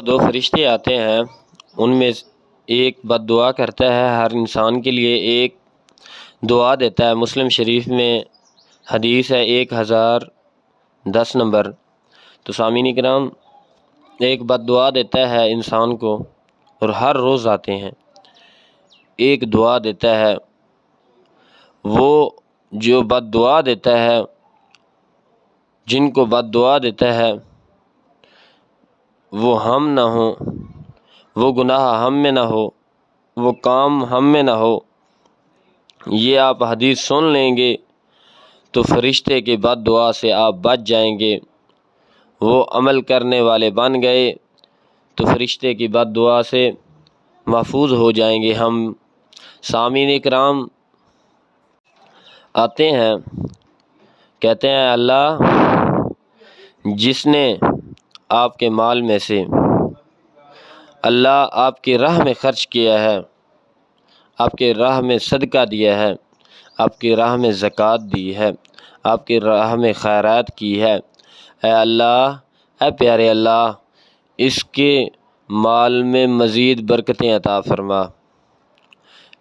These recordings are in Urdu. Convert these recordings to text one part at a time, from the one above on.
دو فرشتے آتے ہیں، ان میں ایک بد دعا کرتا ہے، ہر انسان کے لیے ایک دعا دیتا ہے۔ مسلم شریف میں حدیث ہے 1010 نمبر۔ تو سامعین کرام، ایک بد دعا دیتا ہے انسان کو، اور ہر روز آتے ہیں، ایک دعا دیتا ہے۔ وہ جو بد دعا دیتا ہے، جن کو بد دعا دیتا ہے، وہ ہم نہ ہوں، وہ گناہ ہم میں نہ ہو، وہ کام ہم میں نہ ہو، یہ آپ حدیث سن لیں گے تو فرشتے کی بد دعا سے آپ بچ جائیں گے۔ وہ عمل کرنے والے بن گئے تو فرشتے کی بد دعا سے محفوظ ہو جائیں گے ہم۔ سامعین کرام آتے ہیں، کہتے ہیں اللہ جس نے آپ کے مال میں سے اللہ آپ کی راہ میں خرچ کیا ہے، آپ کے راہ میں صدقہ دیا ہے، آپ کی راہ میں زکوٰۃ دی ہے، آپ کی راہ میں خیرات کی ہے، اے اللہ، اے پیارے اللہ، اس کے مال میں مزید برکتیں عطا فرما۔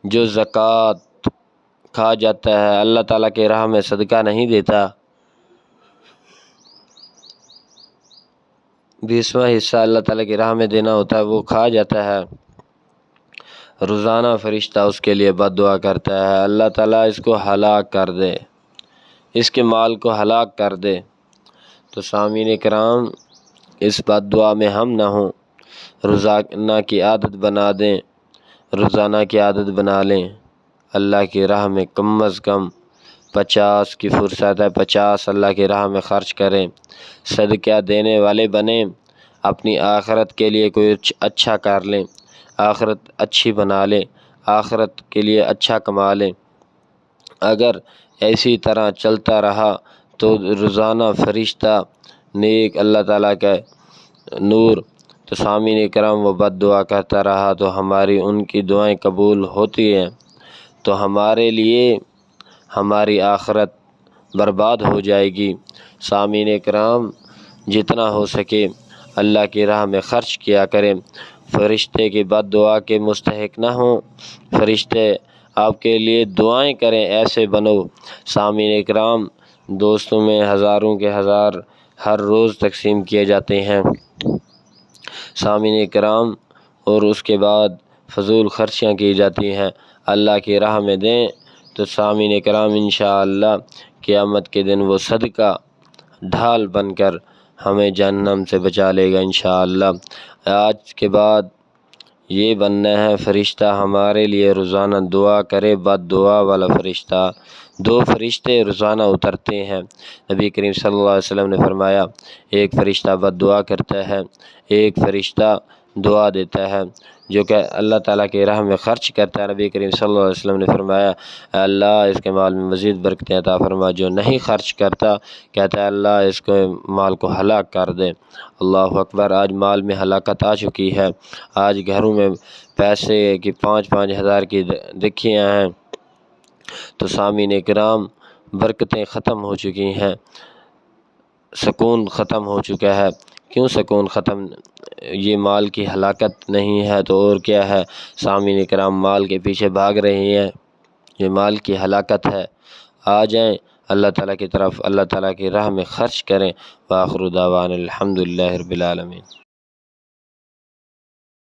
جو زکوٰۃ کھا جاتا ہے، اللہ تعالیٰ کے راہ میں صدقہ نہیں دیتا، 20واں حصہ اللہ تعالیٰ کی راہ میں دینا ہوتا ہے، وہ کھا جاتا ہے، روزانہ فرشتہ اس کے لیے بد دعا کرتا ہے، اللہ تعالیٰ اس کو ہلاک کر دے، اس کے مال کو ہلاک کر دے۔ تو سامعین کرام، اس بد دعا میں ہم نہ ہوں، روزانہ کی عادت بنا دیں، روزانہ کی عادت بنا لیں۔ اللہ کی راہ میں کم از کم 50 کی فرصت ہے، 50 اللہ کی راہ میں خرچ کریں، صدقہ دینے والے بنیں، اپنی آخرت کے لیے کوئی اچھا کر لیں، آخرت اچھی بنا لیں، آخرت کے لیے اچھا کما لیں۔ اگر اسی طرح چلتا رہا تو روزانہ فرشتہ نیک اللہ تعالیٰ کا نور، تو سامعین کرام وہ بد دعا کرتا رہا تو ہماری ان کی دعائیں قبول ہوتی ہیں، تو ہمارے لیے ہماری آخرت برباد ہو جائے گی۔ سامعین کرام، جتنا ہو سکے اللہ کی راہ میں خرچ کیا کریں، فرشتے کی بد دعا کے مستحق نہ ہوں، فرشتے آپ کے لیے دعائیں کریں، ایسے بنو۔ سامعین کرام، دوستوں میں ہزاروں کے ہزار ہر روز تقسیم کیے جاتے ہیں سامعین کرام، اور اس کے بعد فضول خرچیاں کی جاتی ہیں۔ اللہ کی راہ میں دیں تو سامعین کرام انشاءاللہ قیامت کے دن وہ صدقہ ڈھال بن کر ہمیں جہنم سے بچا لے گا انشاءاللہ۔ آج کے بعد یہ بننا ہے، فرشتہ ہمارے لیے روزانہ دعا کرے، بد دعا والا فرشتہ۔ 2 فرشتے روزانہ اترتے ہیں، نبی کریم صلی اللہ علیہ وسلم نے فرمایا، ایک فرشتہ بد دعا کرتا ہے، ایک فرشتہ دعا دیتا ہے، جو کہ اللہ تعالیٰ کی راہ میں خرچ کرتا ہے۔ نبی کریم صلی اللہ علیہ وسلم نے فرمایا، اے اللہ اس کے مال میں مزید برکتیں عطا فرما۔ جو نہیں خرچ کرتا، کہتا ہے اللہ اس کے مال کو ہلاک کر دے۔ اللہ اکبر! آج مال میں ہلاکت آ چکی ہے، آج گھروں میں پیسے کی 5-5 ہزار کی دکھیاں ہیں، تو سامعین کرام برکتیں ختم ہو چکی ہیں، سکون ختم ہو چکا ہے۔ کیوں سکون ختم؟ یہ مال کی ہلاکت نہیں ہے تو اور کیا ہے؟ سامعین کرام مال کے پیچھے بھاگ رہی ہیں، یہ مال کی ہلاکت ہے۔ آ جائیں اللہ تعالیٰ کی طرف، اللہ تعالیٰ کی راہ میں خرچ کریں۔ وآخر دعوانا الحمدللہ رب العالمین۔